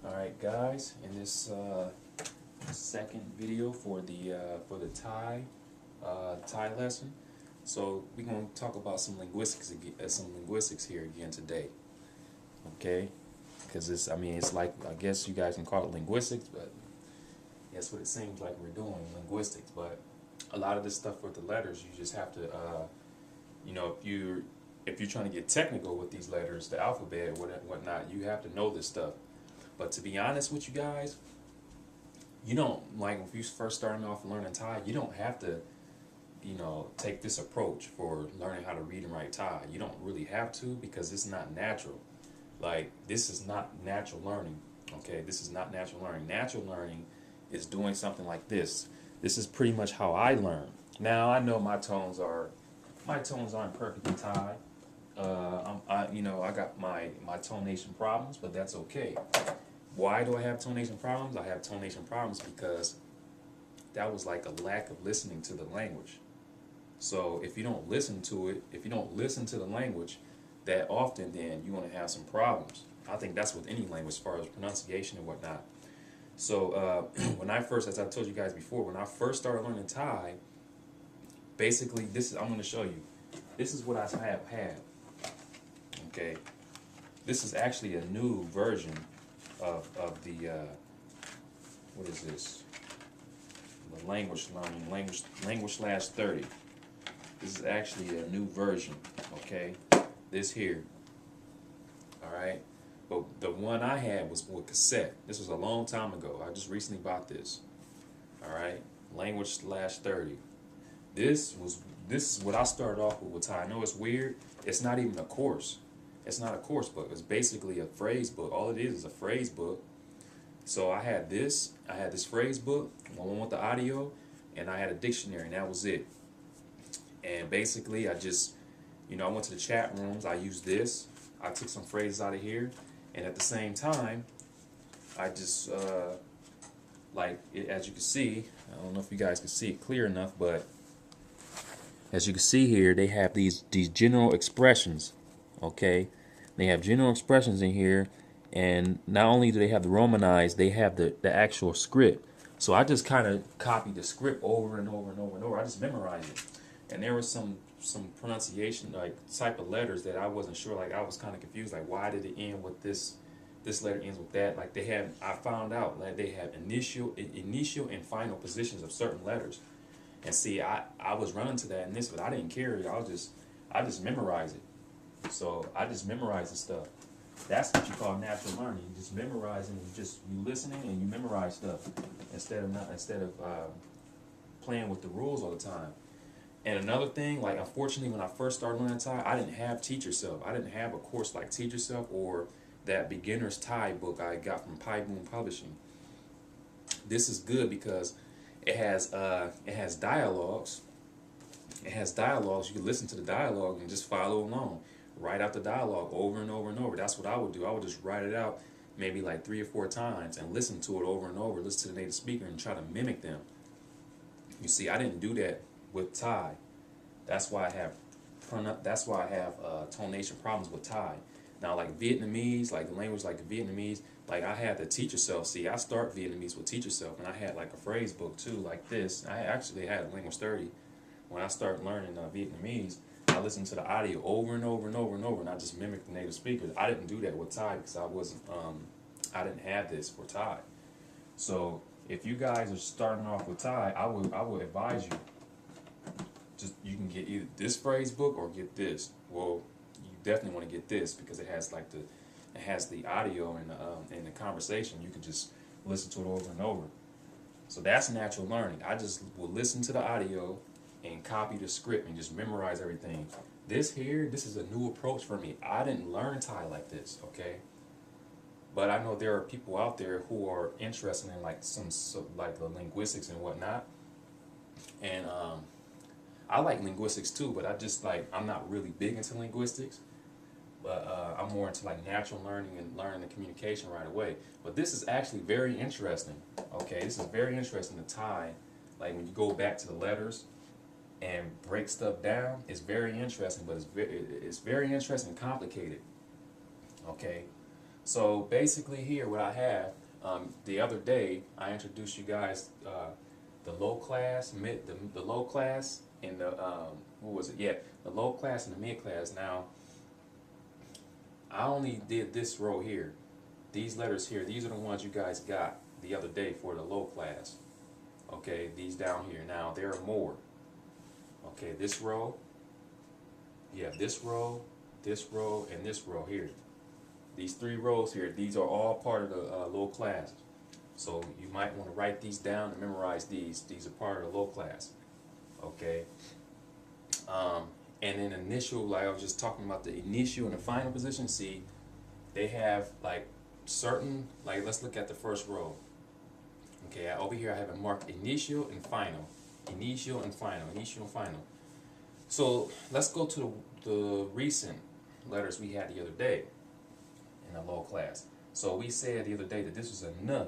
Alright guys, in this second video for the Thai lesson, so we're going to talk about some linguistics here again today. Okay, because it's like, I guess you guys can call it linguistics, but that's what it seems like we're doing, linguistics. But a lot of this stuff with the letters, you just have to if you're trying to get technical with these letters, the alphabet or whatnot, you have to know this stuff. But to be honest with you guys, you don't, like, if you first starting off learning Thai, you don't have to, take this approach for learning how to read and write Thai. You don't really have to, because it's not natural. Like, this is not natural learning. Okay, this is not natural learning. Natural learning is doing something like this. This is pretty much how I learn. Now I know my tones aren't perfectly Thai. I got my tonation problems, but that's okay. Why do I have tonation problems? I have tonation problems because that was like a lack of listening to the language. So if you don't listen to it, if you don't listen to the language that often, then you're going to have some problems. I think that's with any language as far as pronunciation and whatnot. So when I first, as I told you guys before, when I first started learning Thai, basically I'm going to show you. This is what I have had. Okay, this is actually a new version of the what is this? The language learning, language/30. This is actually a new version. Okay, this here. All right, but the one I had was with cassette. This was a long time ago. I just recently bought this. All right, language/30. This is what I started off with Thai. I know it's weird. It's not even a course. It's not a course book. It's basically a phrase book. All it is a phrase book. So I had this phrase book, one with the audio, and I had a dictionary, and that was it. And basically, I just, I went to the chat rooms. I used this. I took some phrases out of here, and at the same time, I just, as you can see, I don't know if you guys can see it clear enough, but as you can see here, they have these general expressions. Okay, they have general expressions in here, and not only do they have the romanized, they have the actual script. So I just kind of copied the script over and over and over and over. I just memorized it, and there was some pronunciation, like, type of letters that I wasn't sure. Like, I was kind of confused. Like, why did it end with this? This letter ends with that. Like, I found out that they have initial and final positions of certain letters. And see, I was running to that and this, but I didn't care. I just memorized it. So I just memorized the stuff. That's what you call natural learning. You just memorize and you listening and you memorize stuff instead of playing with the rules all the time. And another thing, like, unfortunately, when I first started learning Thai, I didn't have Teach Yourself. I didn't have a course like Teach Yourself or that beginner's Thai book I got from Pai Boom Publishing. This is good because it has dialogues. It has dialogues. You can listen to the dialogue and just follow along. Write out the dialogue over and over and over. That's what I would do. I would just write it out maybe like 3 or 4 times and listen to it over and over. Listen to the native speaker and try to mimic them. You see, I didn't do that with Thai. That's why I have tonation problems with Thai. Now, like Vietnamese, like the language like Vietnamese, like I had to Teach Yourself. See, I start Vietnamese with Teach Yourself, and I had like a phrase book too, like this. I actually had a language 30 when I started learning Vietnamese. I listened to the audio over and over and over and over, and I just mimicked the native speakers. I didn't do that with Thai because I didn't have this for Thai. So if you guys are starting off with Thai, I would advise you, you can get either this phrase book or get this. Well, you definitely want to get this because it has the audio and the conversation. You can just listen to it over and over. So that's natural learning. I just will listen to the audio and copy the script and just memorize everything. This is a new approach for me. I didn't learn Thai like this, okay? But I know there are people out there who are interested in like like the linguistics and whatnot. And I like linguistics too, but I'm not really big into linguistics. But I'm more into like natural learning and learning the communication right away. But this is actually very interesting, okay? This is very interesting to Thai. Like, when you go back to the letters and break stuff down, it's very interesting, but it's very interesting and complicated. Okay, So basically here what I have, the other day I introduced you guys the low class, the low class and the, what was it? Yeah, the low class and the mid class. Now, I only did this row here. These letters here, these are the ones you guys got the other day for the low class. Okay, these down here. Now, there are more. Okay, this row, you have this row, and this row here. These 3 rows here, these are all part of the low class. So you might want to write these down and memorize these. These are part of the low class. Okay. And then initial, like I was just talking about the initial and the final position. See, they have like certain, like let's look at the first row. Okay, over here I have it marked initial and final. Initial and final. Initial and final. So let's go to the recent letters we had the other day in the low class. So we said the other day that this was a N.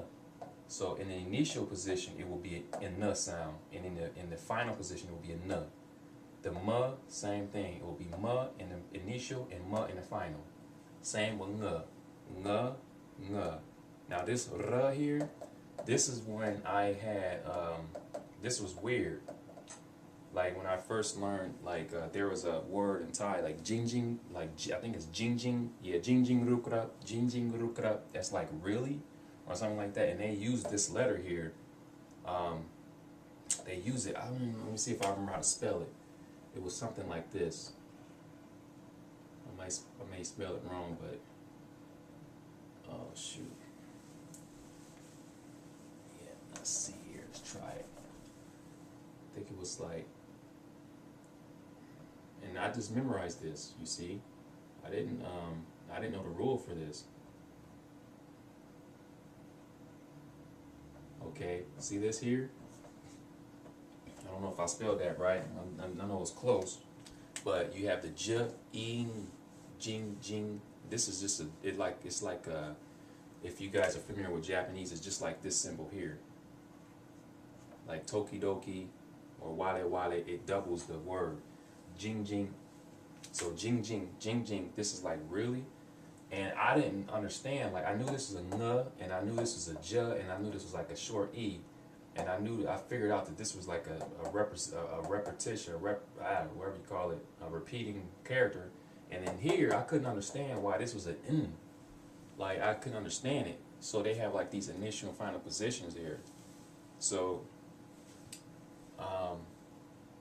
So in the initial position it will be an N sound, and in the final position it will be a N. The M, same thing. It will be M in the initial and M in the final. Same with Ng. Ng, Ng. Now this R here, this is when I had, this was weird. Like when I first learned, like there was a word in Thai, like Jing, like I think it's Jing, yeah, Jing Rukra. That's like really, or something like that. And they use this letter here. They use it. Let me see if I remember how to spell it. It was something like this. I may spell it wrong, but oh shoot. Yeah, let's see here. Let's try it. I think it was like. And I just memorized this, you see. I didn't know the rule for this. Okay, see this here? I don't know if I spelled that right. I know it's close. But you have the j, ing, jing. This is just it's like if you guys are familiar with Japanese, it's just like this symbol here. Like tokidoki or wale, it doubles the word. Jing. So jing, this is like really, and I didn't understand. Like I knew this was a n, and I knew this was a j, and I knew this was like a short e, and I figured out that this was like a repetition, whatever you call it, a repeating character. And then here I couldn't understand why this was an n. Like I couldn't understand it. So they have like these initial and final positions here. So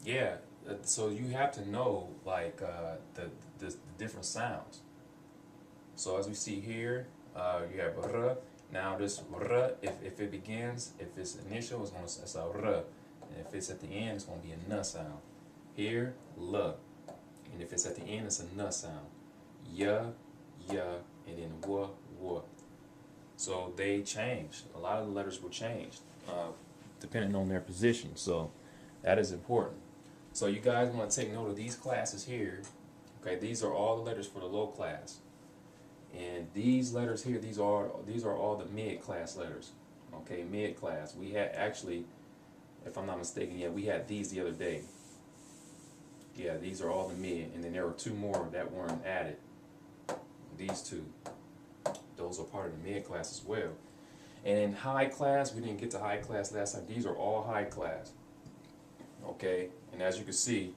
yeah. So you have to know like the different sounds. So as we see here, you have r. Now this r, if it begins, if it's initial, it's a r, and if it's at the end, it's going to be a n sound. Here, l, and if it's at the end, it's a n sound. Ya, and then w. So they changed. A lot of the letters were changed depending on their position. So that is important. So you guys want to take note of these classes here. Okay, these are all the letters for the low class, and these letters here, these are all the mid class letters. Okay, mid class. We had actually, if I'm not mistaken, yeah, we had these the other day. Yeah, these are all the mid, and then there were 2 more that weren't added. These 2, those are part of the mid class as well. And in high class, we didn't get to high class last time. These are all high class. Okay, and as you can see,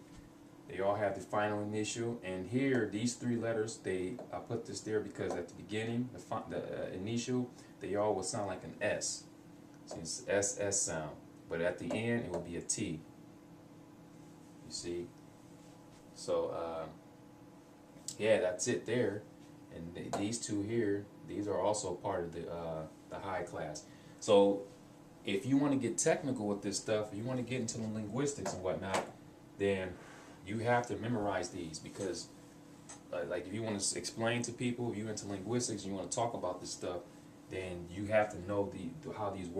they all have the final initial, and here these 3 letters, I put this there because at the beginning, the initial, they all will sound like an S. So it's SS sound, but at the end it will be a T. You see? So yeah, that's it there. And these 2 here, these are also part of the high class. So if you want to get technical with this stuff, if you want to get into the linguistics and whatnot, then you have to memorize these, because like if you want to explain to people, if you're into linguistics and you want to talk about this stuff, then you have to know how these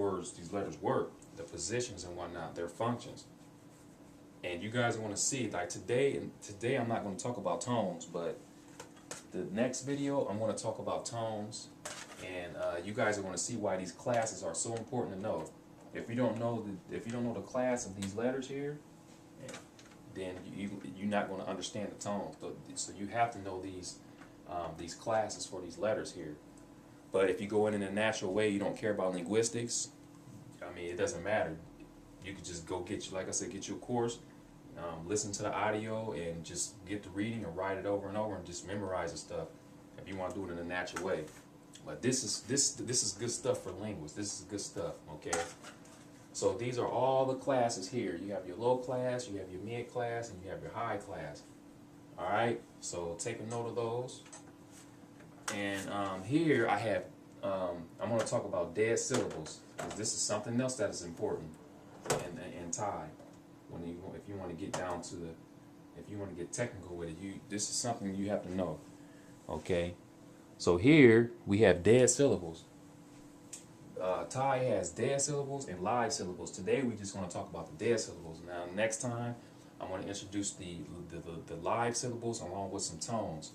letters work, the positions and whatnot, their functions. And you guys want to see, like today I'm not going to talk about tones, but the next video I'm going to talk about tones. And you guys are going to see why these classes are so important to know. If you don't know the class of these letters here, then you're not going to understand the tones. So you have to know these classes for these letters here. But if you go in a natural way, you don't care about linguistics, I mean, it doesn't matter. You could just go get you, like I said, get you a course, listen to the audio, and just get the reading and write it over and over and just memorize the stuff. If you want to do it in a natural way, but this is good stuff for linguists. This is good stuff. Okay. So these are all the classes here. You have your low class, you have your mid class, and you have your high class. All right. So take a note of those. And here I have. I'm going to talk about dead syllables, because this is something else that is important in Thai. If you want to get down to if you want to get technical with it, this is something you have to know. Okay. So here we have dead syllables. Thai has dead syllables and live syllables. Today we just want to talk about the dead syllables. Now next time I'm going to introduce the live syllables along with some tones.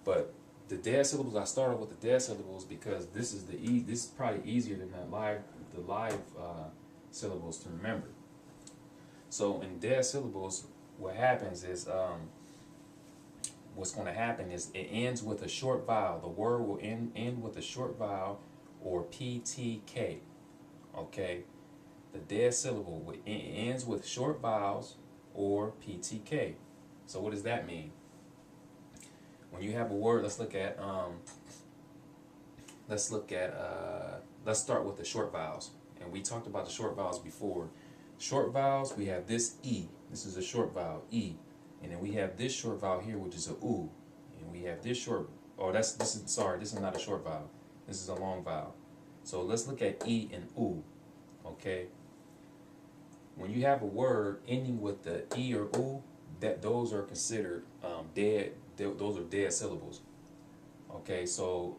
But the dead syllables, I started with the dead syllables because this is probably easier than the live syllables to remember. So in dead syllables, what happens is what's going to happen is it ends with a short vowel. The word will end with a short vowel or PTK. Okay, the dead syllable ends with short vowels or PTK. So what does that mean? When you have a word, let's start with the short vowels. And we talked about the short vowels before. Short vowels, we have this E. This is a short vowel, E. And then we have this short vowel here, which is a U. And we have this short, this is not a short vowel. This is a long vowel. So let's look at E and U. Okay. When you have a word ending with the E or U, those are considered dead. Those are dead syllables. Okay, so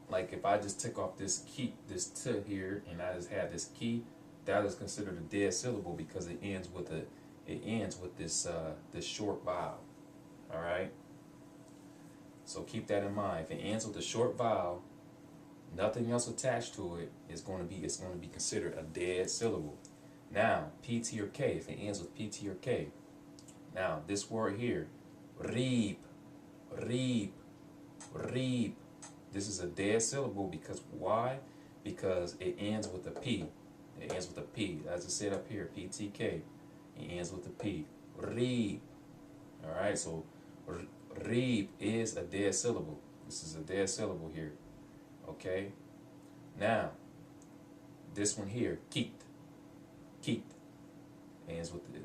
like if I just take off this key, this t here, and I just had this key, that is considered a dead syllable because it ends with this this short vowel. All right. So keep that in mind. If it ends with a short vowel, nothing else attached to it, it's going to be considered a dead syllable. Now, PT or K, if it ends with PT or K. Now, this word here, reap, reap, reap. This is a dead syllable because why? Because it ends with a P. It ends with a P. As I said up here, PTK. It ends with a P. Reap. All right, so reap is a dead syllable. This is a dead syllable here. Okay. Now, this one here, keet. Keet. Ends with the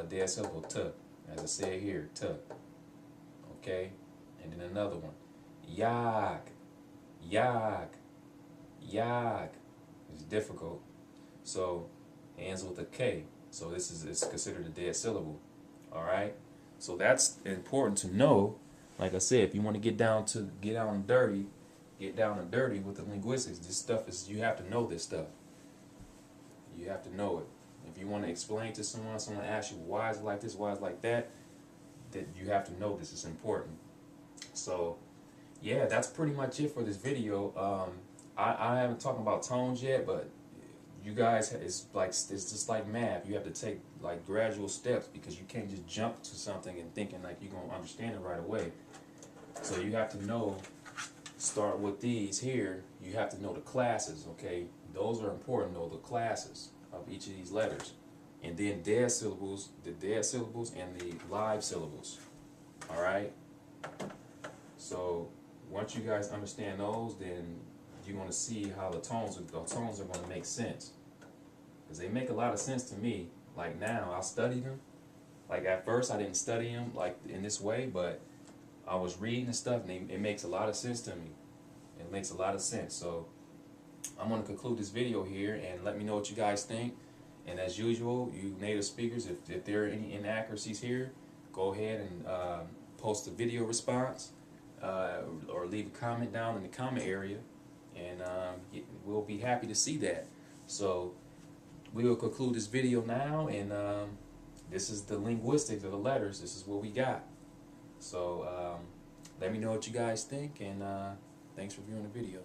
dead syllable t. As I said here, t. Okay. And then another one, yak, yak, yak. It's difficult. So it ends with a K. So it's considered a dead syllable. All right. So that's important to know. Like I said, if you want to get down and dirty with the linguistics, this stuff you have to know this stuff. You have to know it. If you want to explain to someone asks you why is it like this, why is it like that, that you have to know this is important. So yeah, that's pretty much it for this video. I haven't talked about tones yet, but you guys, it's just like math. You have to take like gradual steps because you can't just jump to something and thinking like you're gonna understand it right away. So you have to know. Start with these here. You have to know the classes. Okay, those are important. Know the classes of each of these letters, and then dead syllables, the dead syllables and the live syllables. All right. So once you guys understand those, then you're going to see how the tones are going to make sense, because they make a lot of sense to me. Like now, I study them. Like at first, I didn't study them like in this way, but I was reading and stuff, and it makes a lot of sense to me. It makes a lot of sense. So I'm going to conclude this video here, and let me know what you guys think. And as usual, you native speakers, if there are any inaccuracies here, go ahead and post a video response or leave a comment down in the comment area, and we'll be happy to see that. So we will conclude this video now, and this is the linguistics of the letters. This is what we got. So let me know what you guys think, and thanks for viewing the video.